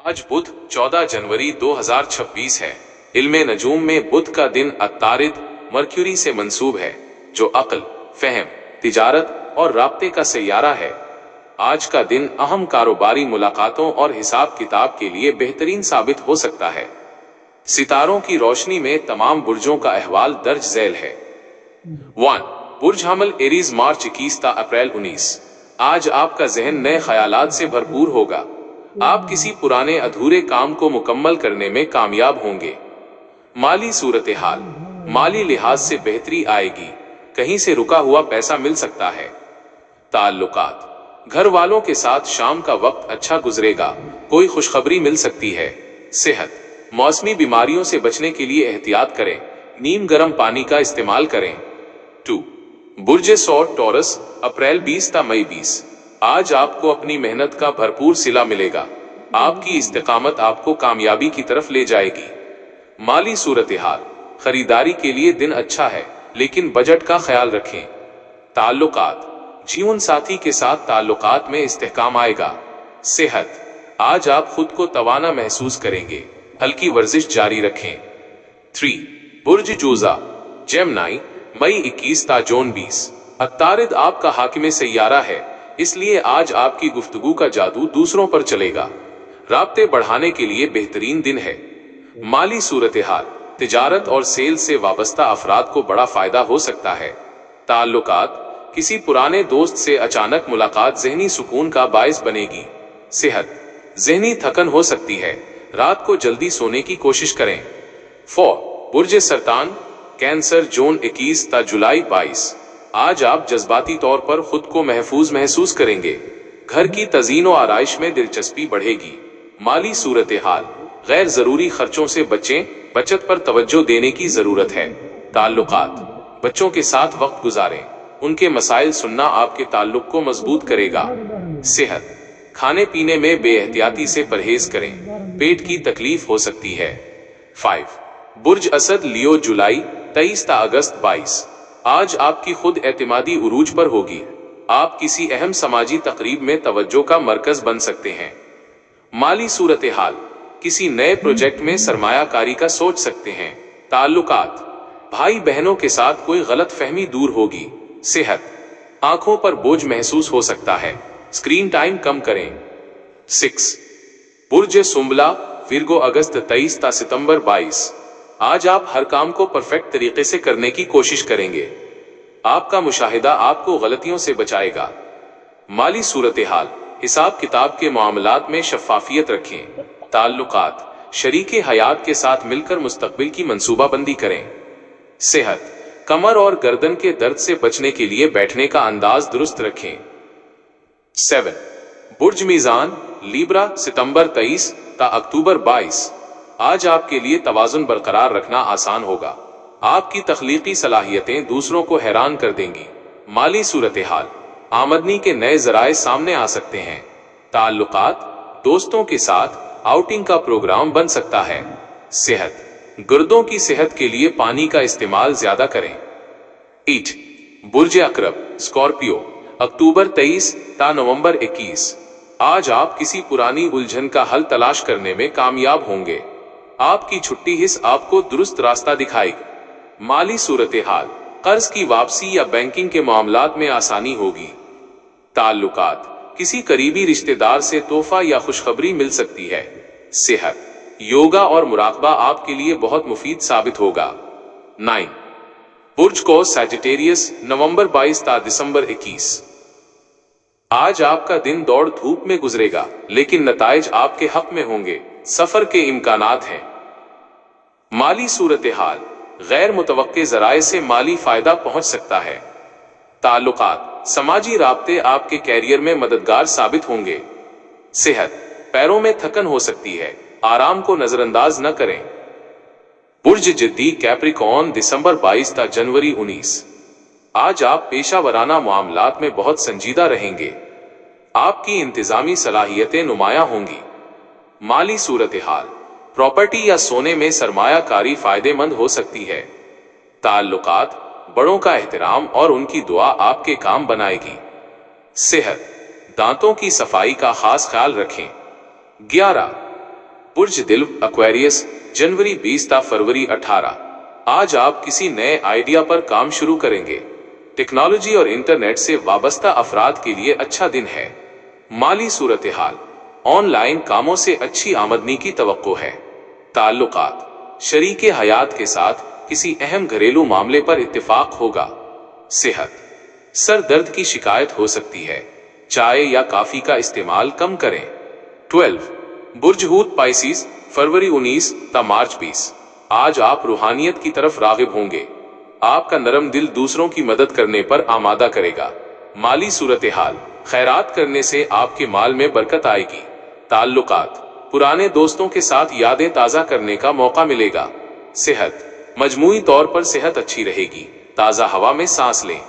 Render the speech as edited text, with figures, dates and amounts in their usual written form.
आज बुध 14 जनवरी 2026 है। इल्मे नजूम में बुध का दिन अत्तारिद मर्क्यूरी से मंसूब है, जो अक्ल, फहम, तिजारत और राब्ते का सैयारा है। आज का दिन अहम कारोबारी मुलाकातों और हिसाब किताब के लिए बेहतरीन साबित हो सकता है। सितारों की रोशनी में तमाम बुर्जों का अहवाल दर्ज झैल है। 1. बुर्ज हमल एरीज मार्च 21 ता अप्रैल 19। आज आपका जहन नए ख्यालात से भरपूर होगा। आप किसी पुराने अधूरे काम को मुकम्मल करने में कामयाब होंगे। माली सूरत हाल, माली लिहाज से बेहतरी आएगी। कहीं से रुका हुआ पैसा मिल सकता है। ताल्लुकात, घर वालों के साथ शाम का वक्त अच्छा गुजरेगा। कोई खुशखबरी मिल सकती है। सेहत, मौसमी बीमारियों से बचने के लिए एहतियात करें। नीम गर्म पानी का इस्तेमाल करें। 2. बुर्ज सौर टॉरस अप्रैल 20 ता मई 20। आज आपको अपनी मेहनत का भरपूर सिला मिलेगा। आपकी इस्तिकामत आपको कामयाबी की तरफ ले जाएगी। माली सूरत हाल, खरीदारी के लिए दिन अच्छा है, लेकिन बजट का ख्याल रखें। ताल्लुकात, जीवन साथी के साथ ताल्लुकात में इस्तेहकाम आएगा। सेहत, आज आप खुद को तवाना महसूस करेंगे। हल्की वर्जिश जारी रखें। 3. बुर्ज जूजा जेमनाई मई 21 ता जून 20। अत्तारिद आपका हाकिम सैयारा है, इसलिए आज आपकी गुफ्तगू का जादू दूसरों पर चलेगा। राब्ते बढ़ाने के लिए बेहतरीन दिन है। माली सूरत हाल, तिजारत और सेल से वाबस्ता अफराद को बड़ा फायदा हो सकता है। ताल्लुकात, किसी पुराने दोस्त से अचानक मुलाकात ज़हनी सुकून का बायस बनेगी। सेहत, ज़हनी थकन हो सकती है। रात को जल्दी सोने की कोशिश करें। 4. बुर्ज सरतान कैंसर जून 21 ता जुलाई 22। आज आप जज्बाती तौर पर खुद को महफूज महसूस करेंगे। घर की तज़ीन और आराइश में दिलचस्पी बढ़ेगी। माली सूरत हाल, गैर जरूरी खर्चों से बचें। बचत पर तवज्जो देने की जरूरत है। ताल्लुकात, बच्चों के साथ वक्त गुजारें। उनके मसाइल सुनना आपके ताल्लुक को मजबूत करेगा। सेहत, खाने पीने में बेएहतियाती से परहेज करें। पेट की तकलीफ हो सकती है। 5. बुर्ज असद लियो जुलाई 23 ता अगस्त 22। आज आपकी खुद एतमादी उरूज पर होगी। आप किसी अहम समाजी तकरीब में तवज्जो का मरकज बन सकते हैं। माली सूरत हाल, किसी नए प्रोजेक्ट में सरमायाकारी का सोच सकते हैं। ताल्लुकात, भाई बहनों के साथ कोई गलत फहमी दूर होगी। सेहत, आंखों पर बोझ महसूस हो सकता है। स्क्रीन टाइम कम करें। 6. बुर्ज सुंबला विर्गो अगस्त 23 ता सितंबर 22। आज आप हर काम को परफेक्ट तरीके से करने की कोशिश करेंगे। आपका मुशाहिदा आपको गलतियों से बचाएगा। माली सूरत हाल, हिसाब किताब के मामलात में शफाफियत रखें। ताल्लुकात, शरीके हयात के साथ मिलकर मुस्तकबिल की मंसूबाबंदी करें। सेहत, कमर और गर्दन के दर्द से बचने के लिए बैठने का अंदाज दुरुस्त रखें। 7. बुर्ज मीजान लीब्रा सितंबर 23 ता अक्टूबर 22। आज आपके लिए तवाजुन बरकरार रखना आसान होगा। आपकी तख्लीकी सलाहियतें दूसरों को हैरान कर देंगी। माली सूरत हाल, आमदनी के नए जराए सामने आ सकते हैं। ताल्लुकात, दोस्तों के साथ आउटिंग का प्रोग्राम बन सकता है। सेहत, गुर्दों की सेहत के लिए पानी का इस्तेमाल ज्यादा करें। 8. बुर्ज अकरब स्कॉर्पियो अक्टूबर 23 ता नवंबर 21। आज आप किसी पुरानी उलझन का हल तलाश करने में कामयाब होंगे। आपकी छुट्टी हिस्स आपको दुरुस्त रास्ता दिखाएगी। माली सूरत हाल, कर्ज की वापसी या बैंकिंग के मामलात में आसानी होगी। ताल्लुकात, किसी करीबी रिश्तेदार से तोहफा या खुशखबरी मिल सकती है। सेहत, योगा और मुराकबा आपके लिए बहुत मुफीद साबित होगा। 9. बुर्ज को सैजिटेरियस नवंबर 22 ता दिसंबर 21। आज आपका दिन दौड़ धूप में गुजरेगा, लेकिन नताइज आपके हक में होंगे। सफर के इम्कानात हैं। माली सूरत हाल, गैर मुतवक्के जराए से माली फायदा पहुंच सकता है। ताल्लुकात, समाजी राब्ते आपके कैरियर में मददगार साबित होंगे। सेहत, पैरों में थकन हो सकती है। आराम को नजरअंदाज न करें। बुर्ज जिद्दी कैप्रिकॉर्न दिसंबर 22 ता जनवरी 19। आज आप पेशा वराना मामलात में बहुत संजीदा रहेंगे। आपकी इंतजामी सलाहियतें नुमाया होंगी। माली सूरत हाल, प्रॉपर्टी या सोने में सरमायाकारी फायदेमंद हो सकती है। ताल्लुकात, बड़ों का एहतराम और उनकी दुआ आपके काम बनाएगी। सेहत, दांतों की सफाई का खास ख्याल रखें। 11. बुर्ज दिल एक्वेरियस जनवरी 20 ता फरवरी 18। आज आप किसी नए आइडिया पर काम शुरू करेंगे। टेक्नोलॉजी और इंटरनेट से वाबस्ता अफराद के लिए अच्छा दिन है। माली सूरत हाल, ऑनलाइन कामों से अच्छी आमदनी की तवक्को है। ताल्लुकात, शरीके हयात के साथ किसी अहम घरेलू मामले पर इत्तेफाक होगा। सेहत, सर दर्द की शिकायत हो सकती है, चाय या कॉफी का इस्तेमाल कम करें। 12 बुर्ज हूत पाइसिस फरवरी 19 ता मार्च 20। आज आप रूहानियत की तरफ रागिब होंगे। आपका नरम दिल दूसरों की मदद करने पर आमादा करेगा। माली सूरत हाल, खैरात करने से आपके माल में बरकत आएगी। ताल्लुकात, पुराने दोस्तों के साथ यादें ताज़ा करने का मौका मिलेगा। सेहत, मजमूई तौर पर सेहत अच्छी रहेगी। ताज़ा हवा में सांस लें।